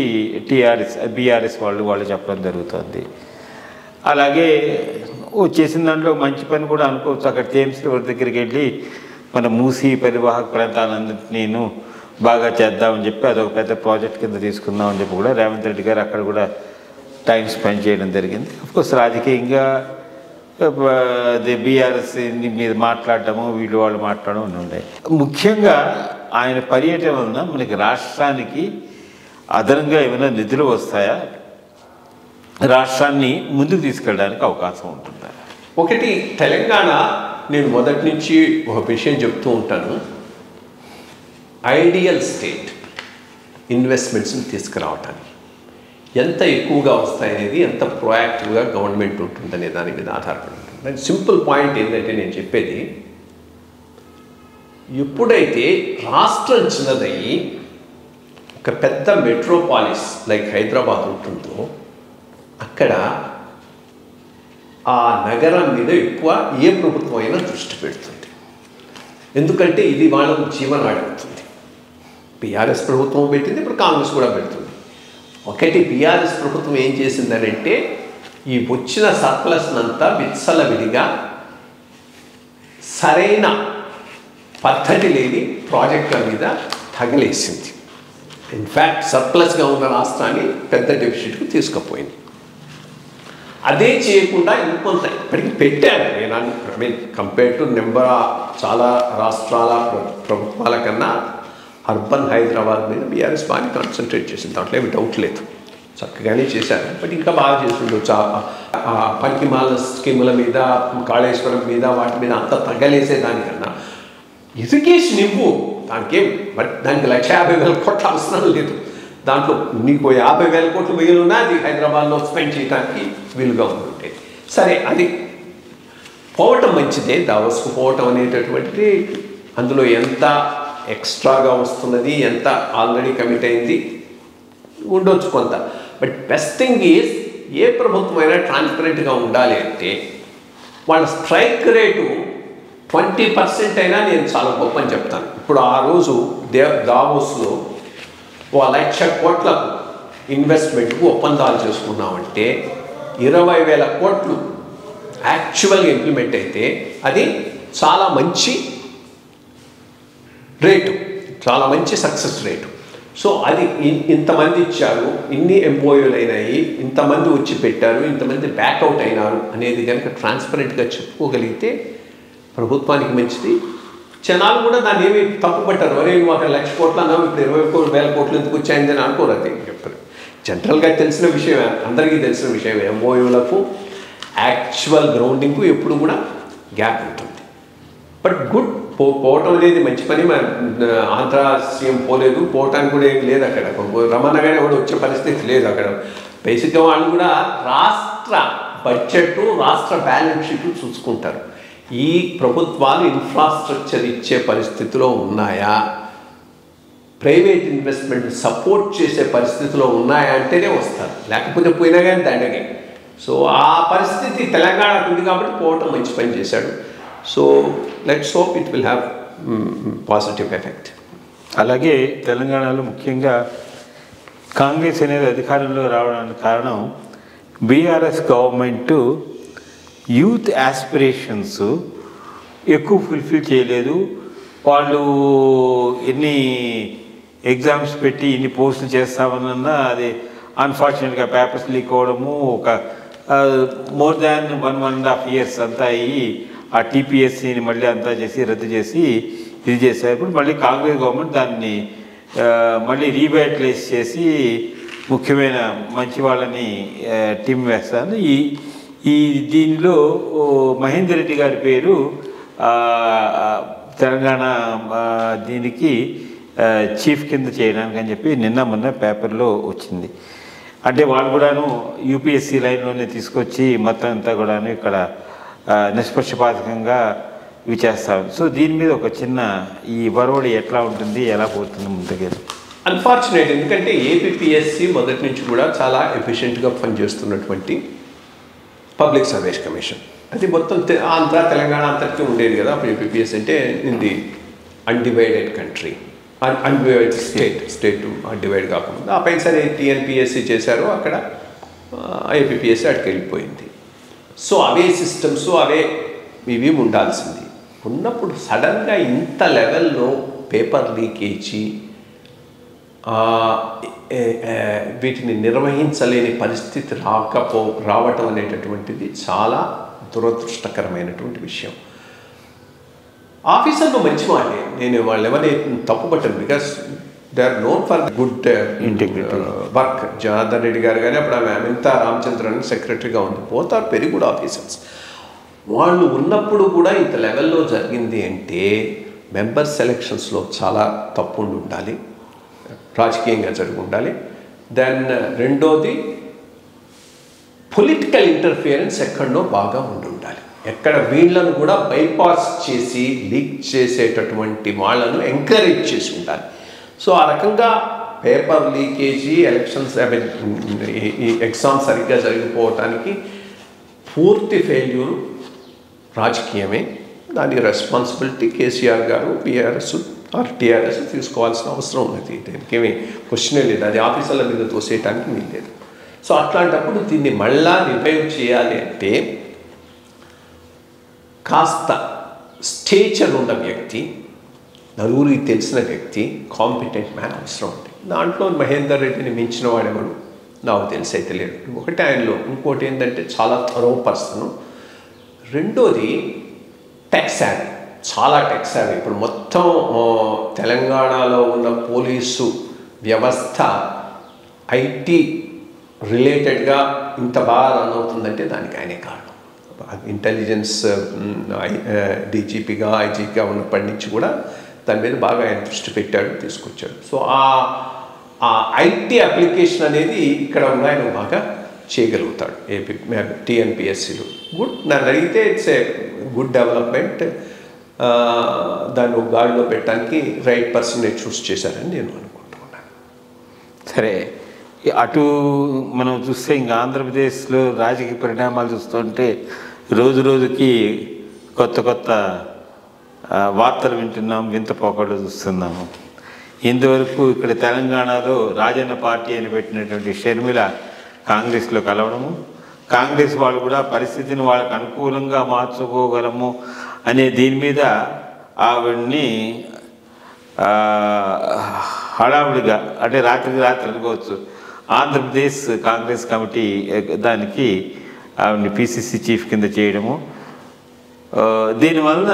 బీఆర్ఎస్ వాళ్ళు చెప్పడం జరుగుతుంది. అలాగే చేసిన దాంట్లో మంచి పని కూడా అనుకోవచ్చు. అక్కడ థేమ్స్ రివర్ దగ్గరికి వెళ్ళి మన మూసీ పరివాహక ప్రాంతాలన్నింటినీ బాగా చేద్దామని చెప్పి అదొక పెద్ద ప్రాజెక్ట్ కింద తీసుకుందామని చెప్పి కూడా రేవంత్ రెడ్డి గారు అక్కడ కూడా టైం స్పెండ్ చేయడం జరిగింది. అఫ్కోర్స్ రాజకీయంగా బీఆర్ఎస్ మీద మాట్లాడటము, వీళ్ళు వాళ్ళు మాట్లాడడం ఉండే. ముఖ్యంగా ఆయన పర్యటన వలన మనకి రాష్ట్రానికి అదనంగా ఏమైనా నిధులు వస్తాయా, రాష్ట్రాన్ని ముందుకు తీసుకెళ్ళడానికి అవకాశం ఉంటుందా? ఒకటి, తెలంగాణ నేను మొదటి నుంచి ఒక విషయం చెప్తూ ఉంటాను. ఐడియల్ స్టేట్ ఇన్వెస్ట్మెంట్స్ని తీసుకురావటానికి ఎంత ఎక్కువగా వస్తాయనేది, ఎంత ప్రొయాక్టివ్గా గవర్నమెంట్ ఉంటుందనే దాని మీద ఆధారపడి ఉంటుంది. సింపుల్ పాయింట్ ఏంటంటే నేను చెప్పేది, ఎప్పుడైతే రాష్ట్రం చిన్నదయ్యి ఒక పెద్ద మెట్రోపాలిస్ లైక్ హైదరాబాద్ ఉంటుందో అక్కడ ఆ నగరం మీద ఎక్కువ ఏ ప్రభుత్వం అయినా దృష్టి పెడుతుంది. ఎందుకంటే ఇది వాళ్ళకు జీవనాడి అవుతుంది. బీఆర్ఎస్ ప్రభుత్వం పెట్టింది, ఇప్పుడు కాంగ్రెస్ కూడా పెడుతుంది. ఒకటి, బీఆర్ఎస్ ప్రభుత్వం ఏం చేసిందనంటే ఈ వచ్చిన సర్ప్లస్నంతా విచ్చలవిడిగా సరైన పద్ధతి లేని ప్రాజెక్టుల మీద తగలేసింది. ఇన్ఫ్యాక్ట్ సర్ప్లస్గా ఉన్న రాష్ట్రాన్ని పెద్ద డెఫిసిట్కు తీసుకుపోయింది. అదే చేయకుండా ఇంకొంత ఇప్పటికి పెట్టారు. నేను కంపేర్ టు నెంబర్ చాలా రాష్ట్రాల ప్రభుత్వాల కన్నా అర్బన్ హైదరాబాద్ మీద బీఆర్ఎస్ బాగా కాన్సన్ట్రేట్ చేసింది, దాంట్లో ఏమి డౌట్ లేదు. చక్కగానే చేశారు. బట్ ఇంకా బాగా చేస్తుండొచ్చు. పనికిమాల స్కీముల మీద, కాళేశ్వరం మీద, వాటి మీద అంత తగ్గలేసేదానికన్నా ఇరిగేషన్ ఇవ్వు. దానికి 1,50,000 కోట్ల అవసరం లేదు. దాంట్లో నీకు 50,000 కోట్లు మిగిలినా అది హైదరాబాద్లో స్పెండ్ చేయడానికి వీలుగా ఉంటుంది. సరే, అది పోవటం మంచిదే. దావోస్కు పోవటం అనేటటువంటిది అందులో ఎంత ఎక్స్ట్రాగా వస్తున్నది, ఎంత ఆల్రెడీ కమిట్ అయింది ఉండొచ్చు కొంత. బట్ బెస్ట్ థింగ్ ఈజ్, ఏ ప్రభుత్వం అయినా ట్రాన్స్పరెంట్గా ఉండాలి అంటే వాళ్ళ స్ట్రైక్ రేటు 20% అయినా నేను చాలా గొప్ప అని చెప్తాను. ఇప్పుడు ఆ రోజు దావోస్లో 1,00,000 కోట్లకు ఇన్వెస్ట్మెంట్కు ఒప్పందాలు చేసుకున్నామంటే 20,000 కోట్లు యాక్చువల్గా ఇంప్లిమెంట్ అయితే అది చాలా మంచి రేటు, చాలా మంచి సక్సెస్ రేటు. సో అది ఇంతమంది ఇచ్చారు, ఇన్ని ఎంఓయూలు అయినాయి, ఇంతమంది వచ్చి పెట్టారు, ఇంతమంది బ్యాక్అవుట్ అయినారు అనేది కనుక ట్రాన్స్పరెంట్గా చెప్పుకోగలిగితే ప్రభుత్వానికి మంచిది. జనాలు కూడా దాన్ని ఏమి తప్పు పట్టారు. అరే నువ్వు 1,00,000 కోట్లు అన్నావు, ఇప్పుడు 20,000 కోట్లు ఎందుకు వచ్చాయిందని అనుకోరు. అది చెప్పారు. జనరల్గా తెలిసిన విషయమే, అందరికీ తెలిసిన విషయమే. ఎంఓయూలకు యాక్చువల్ గ్రౌండింగ్కు ఎప్పుడు కూడా గ్యాప్ ఉంటుంది. బట్ గుడ్ పోవటం అనేది మంచి పని. ఆంధ్ర సీఎం పోలేదు, పోవటానికి కూడా ఏం లేదు అక్కడ. రమణగానే కూడా వచ్చే పరిస్థితి లేదు అక్కడ. బేసిక్గా వాళ్ళు కూడా రాష్ట్ర బడ్జెట్, రాష్ట్ర బ్యాలెన్స్ షీట్లు చూసుకుంటారు. ఈ ప్రభుత్వాలు ఇన్ఫ్రాస్ట్రక్చర్ ఇచ్చే పరిస్థితిలో ఉన్నాయా, ప్రైవేట్ ఇన్వెస్ట్మెంట్ సపోర్ట్ చేసే పరిస్థితిలో ఉన్నాయా అంటేనే వస్తారు, లేకపోతే పోయినా కానీ దండగే. సో ఆ పరిస్థితి తెలంగాణకు ఉంది కాబట్టి పోవటం మంచి పని చేశాడు. So let's hope it will have positive effect. అలాగే తెలంగాణలో ముఖ్యంగా కాంగ్రెస్ అనేది అధికారంలో రావడానికి కారణం బీఆర్ఎస్ గవర్నమెంట్ యూత్ యాస్పిరేషన్స్ ఎక్కువ ఫుల్ఫిల్ చేయలేదు. వాళ్ళు ఎన్ని ఎగ్జామ్స్ పెట్టి ఇన్ని పోస్టులు చేస్తామన్నా అది అన్ఫార్చునేట్గా పేపర్స్ లీక్ అవ్వడము, ఒక మోర్ దాన్ 1.5 years అంతా అయ్యి ఆ టీపీఎస్సీని మళ్ళీ అంతా చేసి రద్దు చేసి ఇది చేశారు. ఇప్పుడు మళ్ళీ కాంగ్రెస్ గవర్నమెంట్ దాన్ని మళ్ళీ రీవాటలైజ్ చేసి ముఖ్యమైన మంచి వాళ్ళని టీం వేస్తాను. ఈ దీనిలో మహేందర్ రెడ్డి గారి పేరు తెలంగాణ దీనికి చీఫ్ కింద చేయడానికి అని చెప్పి నిన్న మొన్న పేపర్లో వచ్చింది. అంటే వాళ్ళు కూడాను యూపీఎస్సీ లైన్లోనే తీసుకొచ్చి మొత్తం అంతా కూడాను ఇక్కడ నిష్పక్షపాతకంగా ఇవి చేస్తాం. సో దీని మీద ఒక చిన్న ఈ వరవడి ఎట్లా ఉంటుంది, ఎలా పోతుంది ముందుకెళ్ళి? అన్ఫార్చునేట్, ఎందుకంటే ఏపీపీఎస్సీ మొదటి నుంచి కూడా చాలా ఎఫిషియెంట్గా పనిచేస్తున్నటువంటి పబ్లిక్ సర్వీస్ కమిషన్. అది మొత్తం ఆంధ్ర తెలంగాణ అంతటికీ ఉండేది కదా. అప్పుడు ఏపీపీఎస్సీ అంటే in the undivided country, undivided state divide కాకుండా ఆ పైన సరే టీఎన్పిఎస్సీ చేశారు, అక్కడ ఏపీపీఎస్సీ అటుకు వెళ్ళిపోయింది. సో అవే సిస్టమ్స్ అవే ఇవి ఉండాల్సింది. ఉన్నప్పుడు సడన్గా ఇంత లెవెల్లో పేపర్ లీకేజీ వీటిని నిర్వహించలేని పరిస్థితి రావటం అనేటటువంటిది చాలా దురదృష్టకరమైనటువంటి విషయం. ఆఫీసర్లు మంచి వాళ్ళే, నేను వాళ్ళు ఎవరిని తప్పుపట్టాను. Because they are known for good integrity work. Janardhan Reddy గారు కానీ అప్పుడు ఆమె అమితా రామచంద్రన్ సెక్రటరీగా ఉంది. Both are very good officers. వాళ్ళు ఉన్నప్పుడు కూడా ఇంత లెవెల్లో జరిగింది అంటే మెంబర్ సెలక్షన్స్లో చాలా తప్పు ఉండాలి, రాజకీయంగా జరిగి ఉండాలి. దెన్ రెండోది పొలిటికల్ ఇంటర్ఫియరెన్స్ ఎక్కడో బాగా ఉండాలి. ఎక్కడ వీళ్ళను కూడా బైపాస్ చేసి లీక్ చేసేటటువంటి వాళ్ళను ఎంకరేజ్ చేసి ఉండాలి. సో ఆ రకంగా పేపర్ లీకేజీ, ఎలక్షన్స్ ఈ ఎగ్జామ్ సరిగ్గా జరిగిపోవటానికి పూర్తి ఫెయిల్యూర్ రాజకీయమే. దాని రెస్పాన్సిబిలిటీ కేసీఆర్ గారు, బీఆర్ఎస్ ఆర్ టీఆర్ఎస్ తీసుకోవాల్సిన అవసరం ఉన్నది. దీనికేమీ క్వశ్చనే లేదు. అది ఆఫీసర్ల మీద తోసేయటానికి వీలు లేదు. సో అట్లాంటప్పుడు దీన్ని మళ్ళా రివైవ్ చేయాలి అంటే కాస్త స్టేచర్ ఉన్న వ్యక్తి, నలుగురికి తెలిసిన వ్యక్తి, కాంపిటెంట్ మ్యాన్ అవసరం ఉంది. దాంట్లో మహేందర్ రెడ్డిని మించిన వాడెవడు నాకు తెలిసి అయితే లేడు. ఒకటి ఆయనలో. ఇంకోటి ఏంటంటే చాలా థరో పర్సన్. రెండోది టెక్సావి, చాలా టెక్సావి. ఇప్పుడు మొత్తం తెలంగాణలో ఉన్న పోలీసు వ్యవస్థ ఐటీ రిలేటెడ్గా ఇంత బాగా రన్ అవుతుందంటే దానికి ఆయనే కారణం. ఇంటెలిజెన్స్ డీజీపీగా, ఐజీగా ఉన్నప్పటి నుంచి కూడా దాని మీద బాగా ఆయన దృష్టి పెట్టాడు, తీసుకొచ్చాడు. సో ఆ ఐటీ అప్లికేషన్ అనేది ఇక్కడ ఉన్న ఆయన బాగా చేయగలుగుతాడు. ఏపీ టీఎన్పిఎస్సీలో గుడ్. నన్ను అడిగితే ఇట్స్ ఏ గుడ్ డెవలప్మెంట్. దాన్ని గాడిలో పెట్టడానికి రైట్ పర్సన్ చూస్ చేశారని నేను అనుకుంటున్నాను. సరే, అటు మనం చూస్తే ఇంకా ఆంధ్రప్రదేశ్లో రాజకీయ పరిణామాలు చూస్తుంటే రోజు రోజుకి కొత్త కొత్త వార్తలు వింటున్నాం, వింత పోకళ్ళు చూస్తున్నాము. ఇంతవరకు ఇక్కడ తెలంగాణలో రాజన్న పార్టీ అని పెట్టినటువంటి షర్మిల కాంగ్రెస్లో కలవడము, కాంగ్రెస్ వాళ్ళు కూడా పరిస్థితిని వాళ్ళకు అనుకూలంగా మార్చుకోగలము అనే దీని మీద ఆవిడ్ని హడావుడిగా, అంటే రాత్రికి రాత్రి అనుకోవచ్చు, ఆంధ్రప్రదేశ్ కాంగ్రెస్ కమిటీ దానికి ఆవిడ్ని పిసిసి చీఫ్ కింద చేయడము. దీనివలన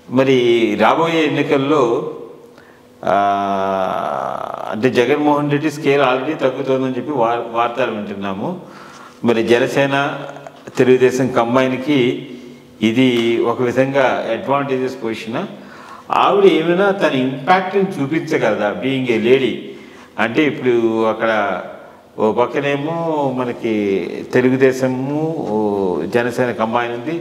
మరి రాబోయే ఎన్నికల్లో అంటే జగన్మోహన్ రెడ్డి స్కేల్ ఆల్రెడీ తగ్గుతుందని చెప్పి వార్తలు వింటున్నాము. మరి జనసేన తెలుగుదేశం కంబైన్కి ఇది ఒక విధంగా అడ్వాంటేజెస్ పొజిషన్. ఆవిడ ఏమైనా తన ఇంపాక్ట్ని చూపించగలదా బీయింగ్ ఏ లేడీ? అంటే ఇప్పుడు అక్కడ ఓ పక్కనేమో మనకి తెలుగుదేశము జనసేన కంబైన్ ఉంది,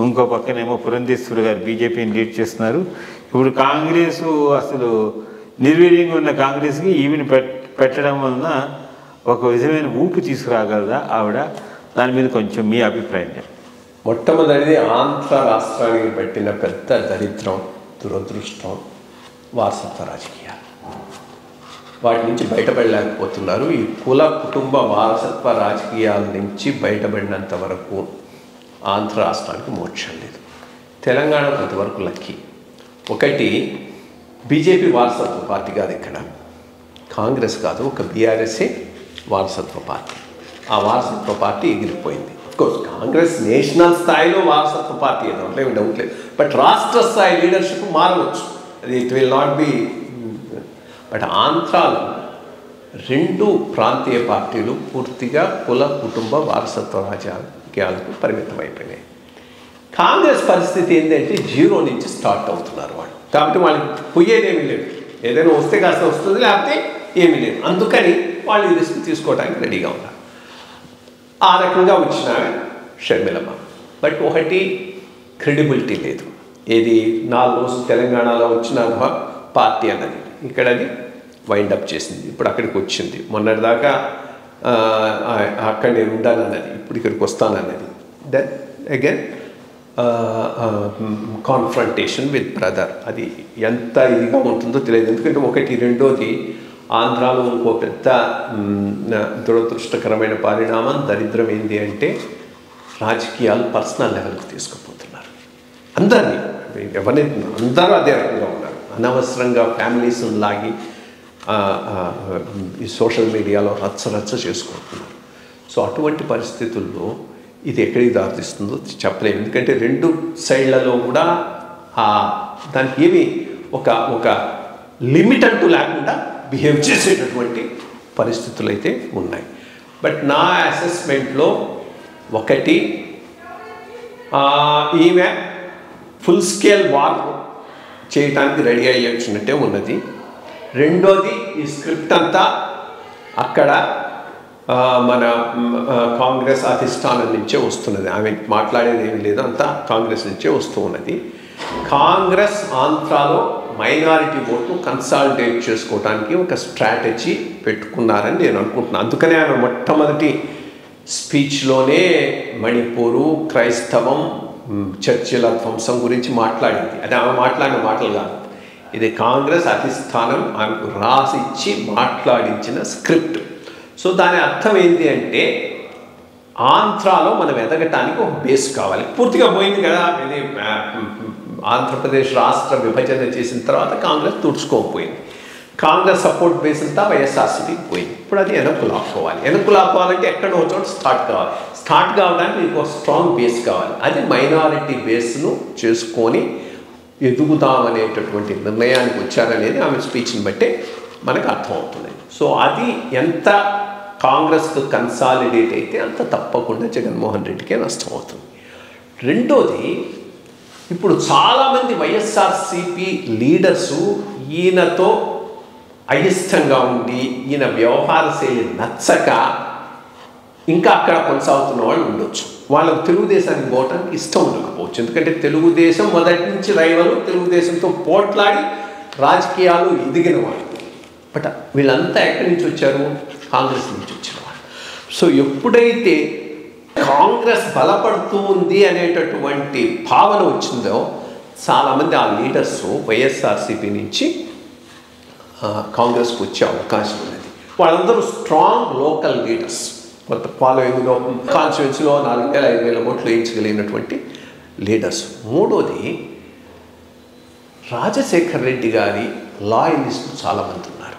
ఇంకో పక్కనేమో పురంధేశ్వరి గారు బీజేపీని లీడ్ చేస్తున్నారు. ఇప్పుడు కాంగ్రెస్ అసలు నిర్వీర్యంగా ఉన్న కాంగ్రెస్కి ఈవిని పెట్టడం వలన ఒక విధమైన ఊపు తీసుకురాగలదా ఆవిడ? దాని మీద కొంచెం మీ అభిప్రాయం. మొట్టమొదటిది ఆంధ్ర రాష్ట్రానికి పెట్టిన పెద్ద దరిద్రం, దురదృష్టం వారసత్వ రాజకీయాలు. వాటి నుంచి బయటపడలేకపోతున్నారు. ఈ కుల కుటుంబ వారసత్వ రాజకీయాల నుంచి బయటపడినంత వరకు ఆంధ్ర రాష్ట్రానికి మోక్షం లేదు. తెలంగాణ కొంతవరకు లక్కీ. ఒకటి, బీజేపీ వారసత్వ పార్టీ కాదు, ఇక్కడ కాంగ్రెస్ కాదు, ఒక బీఆర్ఎస్ఏ వారసత్వ పార్టీ. ఆ వారసత్వ పార్టీ ఎగిరిపోయింది. అఫ్కోర్స్ కాంగ్రెస్ నేషనల్ స్థాయిలో వారసత్వ పార్టీ ఏదో ఏమి డౌట్ లేదు, బట్ రాష్ట్ర స్థాయి లీడర్షిప్ మారవచ్చు, అది it will not be. But ఆంధ్రాలో 2 ప్రాంతీయ పార్టీలు పూర్తిగా కుల కుటుంబ వారసత్వ రాజకీయాలకు పరిమితం అయిపోయినాయి. కాంగ్రెస్ పరిస్థితి ఏంటంటే 0 నుంచి స్టార్ట్ అవుతున్నారు వాళ్ళు. కాబట్టి వాళ్ళకి పోయేదేమీ లేదు, ఏదైనా వస్తే కాస్త వస్తుంది, లేకపోతే ఏమీ లేదు. అందుకని వాళ్ళు ఈ రిస్క్ తీసుకోవడానికి రెడీగా ఉన్నారు. ఆ రకంగా వచ్చిన షర్మిలమ్మ. బట్ ఒకటి, క్రెడిబిలిటీ లేదు. ఏది 4 రోజులు తెలంగాణలో వచ్చిన పార్టీ అన్నది ఇక్కడ అది వైండప్ చేసింది. ఇప్పుడు అక్కడికి వచ్చింది. మొన్నటిదాకా అక్కడ నేను ఉండాలన్నది, ఇప్పుడు ఇక్కడికి వస్తానన్నది. Then again confrontation with brother. అది ఎంత ఇదిగా ఉంటుందో తెలియదు. ఎందుకంటే ఒకటి, రెండోది ఆంధ్రాలో ఇంకో పెద్ద దురదృష్టకరమైన పరిణామం, దరిద్రం ఏంటి అంటే రాజకీయాలు పర్సనల్ లెవెల్కి తీసుకుపోతున్నారు అందరినీ. ఎవరిని అందరూ అదే రకంగా ఉన్నారు. అనవసరంగా ఫ్యామిలీస్ని లాగి ఈ సోషల్ మీడియాలో రచ్చ చేసుకుంటున్నారు. సో అటువంటి పరిస్థితుల్లో ఇది ఎక్కడికి దారితీస్తుందో చెప్పలేము. ఎందుకంటే 2 సైడ్లలో కూడా దానికి ఏమి ఒక లిమిట్ అంటూ లేకుండా బిహేవ్ చేసేటటువంటి పరిస్థితులు అయితే ఉన్నాయి. బట్ నా అసెస్మెంట్లో ఒకటి, ఈమె ఫుల్ స్కేల్ వార్ చేయడానికి రెడీ అయ్యాల్సినట్టే ఉన్నది. రెండోది, ఈ స్క్రిప్ట్ అంతా అక్కడ మన కాంగ్రెస్ అధిష్టానం నుంచే వస్తున్నది. ఆమె మాట్లాడేది ఏమీ లేదు, అంతా కాంగ్రెస్ నుంచే వస్తూ ఉన్నది. కాంగ్రెస్ ఆంధ్రాలో మైనారిటీ ఓట్లు కన్సాలిడేట్ చేసుకోవడానికి ఒక స్ట్రాటజీ పెట్టుకున్నారని నేను అనుకుంటున్నాను. అందుకనే ఆమె మొట్టమొదటి స్పీచ్లోనే మణిపూరు, క్రైస్తవం, చర్చిల ధ్వంసం గురించి మాట్లాడింది. అది ఆమె మాట్లాడిన మాటలు కాదు, ఇది కాంగ్రెస్ అధిష్టానం ఆమెకు రాసిచ్చి మాట్లాడించిన స్క్రిప్ట్. సో దాని అర్థం ఏంటి అంటే ఆంధ్రాలో మనం ఎదగటానికి ఒక బేస్ కావాలి. పూర్తిగా పోయింది కదా, ఇది ఆంధ్రప్రదేశ్ రాష్ట్ర విభజన చేసిన తర్వాత కాంగ్రెస్ తుడుచుకోకపోయింది. కాంగ్రెస్ సపోర్ట్ బేస్ అంతా వైఎస్ఆర్సీపీకి పోయింది. ఇప్పుడు అది వెనక్కు లాక్కోవాలంటే ఎక్కడో చోట స్టార్ట్ కావాలి. స్టార్ట్ కావడానికి మీకు ఒక స్ట్రాంగ్ బేస్ కావాలి. అది మైనారిటీ బేస్ను చేసుకొని ఎదుగుతామనేటటువంటి నిర్ణయానికి వచ్చారనేది ఆమె స్పీచ్ని బట్టే మనకు అర్థమవుతుంది. సో అది ఎంత కాంగ్రెస్కు కన్సాలిడేట్ అయితే అంత తప్పకుండా జగన్మోహన్ రెడ్డికే నష్టం అవుతుంది. రెండోది, ఇప్పుడు చాలామంది వైఎస్ఆర్సీపీ లీడర్సు ఈయనతో అయిష్టంగా ఉండి ఈయన వ్యవహార శైలి నచ్చక ఇంకా అక్కడ కొనసాగుతున్న వాళ్ళు ఉండొచ్చు. వాళ్ళకు తెలుగుదేశానికి పోవటానికి ఇష్టం ఉండకపోవచ్చు. ఎందుకంటే తెలుగుదేశం మొదటి నుంచి రైవలు, తెలుగుదేశంతో పోట్లాడి రాజకీయాలు ఎదిగిన వాళ్ళు. బట్ వీళ్ళంతా ఎక్కడి నుంచి వచ్చారు? కాంగ్రెస్ నుంచి వచ్చిన వాళ్ళు. సో ఎప్పుడైతే కాంగ్రెస్ బలపడుతూ ఉంది అనేటటువంటి భావన వచ్చిందో చాలామంది ఆ లీడర్స్ వైఎస్ఆర్సీపీ నుంచి కాంగ్రెస్కి వచ్చే అవకాశం ఉన్నది. వాళ్ళందరూ స్ట్రాంగ్ లోకల్ లీడర్స్, కొంత ఫాలోయింగ్లో కాన్స్టిట్యున్సీలో 4,000-5,000 ఓట్లు వేయించగలిగినటువంటి లీడర్స్. మూడోది, రాజశేఖర్ రెడ్డి గారి లాయలిస్టులు చాలామంది ఉన్నారు.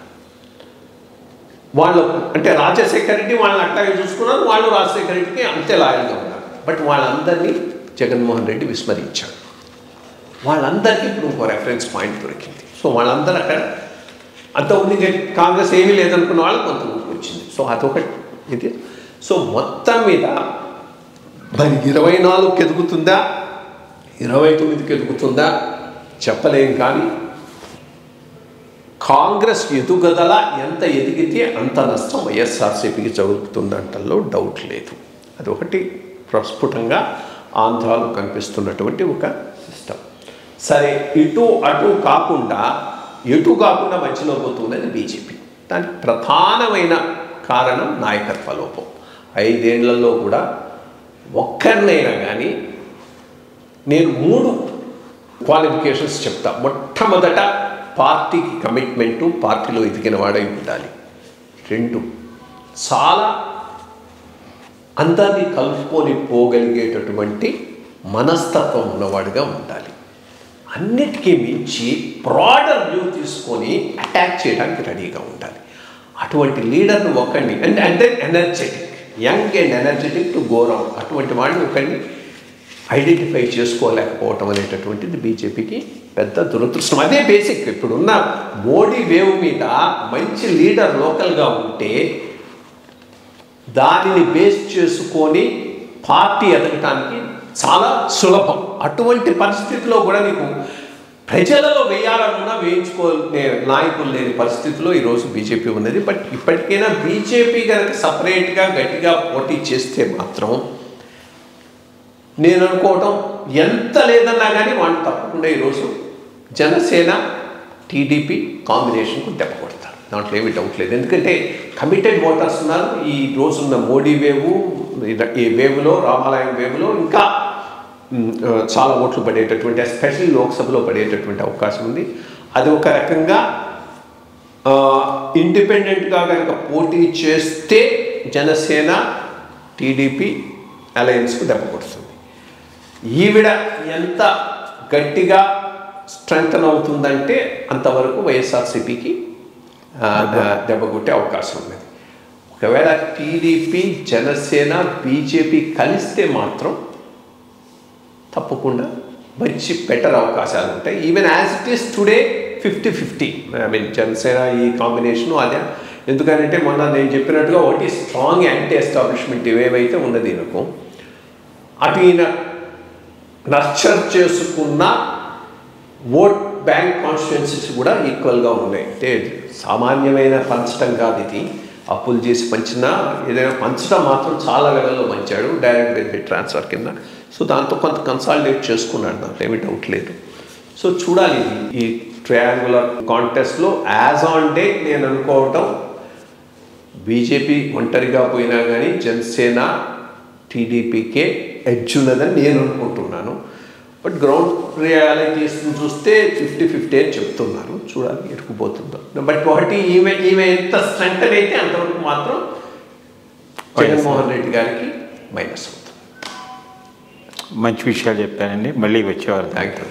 వాళ్ళు అంటే రాజశేఖర్ రెడ్డి వాళ్ళని అట్లాగే చూసుకున్నారు, వాళ్ళు రాజశేఖర్ రెడ్డికి అంతే లాయల్గా ఉన్నారు. బట్ వాళ్ళందరినీ జగన్మోహన్ రెడ్డి విస్మరించాడు. వాళ్ళందరికీ ఇప్పుడు ఇంకో రెఫరెన్స్ పాయింట్ దొరికింది. సో వాళ్ళందరూ అక్కడ అంత ఉంది కాంగ్రెస్ ఏమీ లేదనుకున్న వాళ్ళు కొంత ఊపు వచ్చింది. సో అదొకటి ఇది. సో మొత్తం మీద మరి 24కి ఎదుగుతుందా 29కి ఎదుగుతుందా చెప్పలేం. కానీ కాంగ్రెస్ ఎదుగుదల ఎంత ఎదిగితే అంత నష్టం వైఎస్ఆర్సీపీకి జరుగుతుందంటల్లో డౌట్ లేదు. అదొకటి ప్రస్ఫుటంగా ఆంధ్రాలో కనిపిస్తున్నటువంటి ఒక సిస్టమ్. సరే, ఎటు కాకుండా మధ్యలో పోతున్నది బీజేపీ. దానికి ప్రధానమైన కారణం నాయకత్వ లోపం. 5 ఏళ్లలో కూడా ఒక్కరినైనా కానీ నేను 3 క్వాలిఫికేషన్స్ చెప్తా. మొట్టమొదట పార్టీకి కమిట్మెంటు, పార్టీలో ఎదిగిన వాడై ఉండాలి. 2 చాలా అందరినీ కలుపుకొని పోగలిగేటటువంటి మనస్తత్వం ఉన్నవాడుగా ఉండాలి. అన్నిటికీ మించి బ్రాడర్ వ్యూ తీసుకొని అటాక్ చేయడానికి రెడీగా ఉండాలి. అటువంటి లీడర్ను ఒకరిని అంటే energetic, young and energetic to go round, అటువంటి వాడిని ఒకరిని ఐడెంటిఫై చేసుకోలేకపోవటం అనేటటువంటిది బీజేపీకి పెద్ద దురదృష్టం. అదే బేసిక్. ఇప్పుడున్న మోడీ వేవ్ మీద మంచి లీడర్ లోకల్గా ఉంటే దానిని బేస్ చేసుకొని పార్టీ ఎదగటానికి చాలా సులభం. అటువంటి పరిస్థితిలో కూడా నీకు ప్రజలలో వేయాలన్నా వేయించుకోలే నాయకులు లేని పరిస్థితిలో ఈరోజు బీజేపీ ఉన్నది. బట్ ఇప్పటికైనా బీజేపీ కనుక సపరేట్గా గట్టిగా పోటీ చేస్తే మాత్రం నేను అనుకోవటం ఎంత లేదన్నా కానీ వాళ్ళు తప్పకుండా ఈరోజు జనసేన టీడీపీ కాంబినేషన్కు దెబ్బ కొడతారు. దాంట్లో ఏమీ డౌట్ లేదు. ఎందుకంటే కమిటెడ్ ఓటర్స్ ఉన్నారు. ఈ రోజున్న మోడీ వేవు, ఈ వేవ్లో రామాలయం వేవ్లో ఇంకా చాలా ఓట్లు పడేటటువంటి, ఎస్పెషల్లీ లోక్సభలో పడేటటువంటి అవకాశం ఉంది. అది ఒక రకంగా ఇండిపెండెంట్గా కనుక పోటీ చేస్తే జనసేన టీడీపీ అలయన్స్కు దెబ్బ కొడుతుంది. ఈవిడ ఎంత గట్టిగా స్ట్రెంగ్తన్ అవుతుందంటే అంతవరకు వైఎస్ఆర్సీపీకి దెబ్బ కొట్టే అవకాశం ఉన్నది. ఒకవేళ టీడీపీ జనసేన బీజేపీ కలిస్తే మాత్రం తప్పకుండా మంచి బెటర్ అవకాశాలు ఉంటాయి. Even as it is today 50-50. I mean Janasena ఈ కాంబినేషను అదే. ఎందుకంటే మొన్న నేను చెప్పినట్టుగా ఒకటి స్ట్రాంగ్ యాంటీ ఎస్టాబ్లిష్మెంట్ ఏవైతే ఉన్నది నాకు అటు ఈయన నర్చర్ చేసుకున్న ఓట్ బ్యాంక్ కాన్స్టిట్యున్సీస్ కూడా ఈక్వల్గా ఉన్నాయి. అంటే సామాన్యమైన పంచడం కాదు ఇది. అప్పులు చేసి పంచినా ఏదైనా పంచడం మాత్రం చాలా లెవెల్లో పంచాడు, డైరెక్ట్ బెనిఫిట్ ట్రాన్స్ఫర్ కింద. సో దాంతో కొంత కన్సాలిడేట్ చేసుకున్నాడు, నాకు ఏమీ డౌట్ లేదు. సో చూడాలి ఈ ట్రయాంగులర్ కాంటెస్ట్లో. యాజ్ ఆన్ డే నేను అనుకోవటం బీజేపీ ఒంటరిగా పోయినా కానీ జనసేన టీడీపీకే ఎడ్జ్ ఉన్నదని నేను అనుకుంటున్నాను. బట్ గ్రౌండ్ రియాలిటీస్ చూస్తే 50-50 అని చెప్తున్నారు. చూడాలి ఎరుకుపోతుందో. బట్ ఒకటి ఈమె ఎంత స్ట్రెంగ్త్ అయితే అంతవరకు మాత్రం జగన్మోహన్ రెడ్డి గారికి మైనస్ అవుతుంది. మంచి విషయాలు చెప్పానండి. మళ్ళీ వచ్చేవారు. Thank you.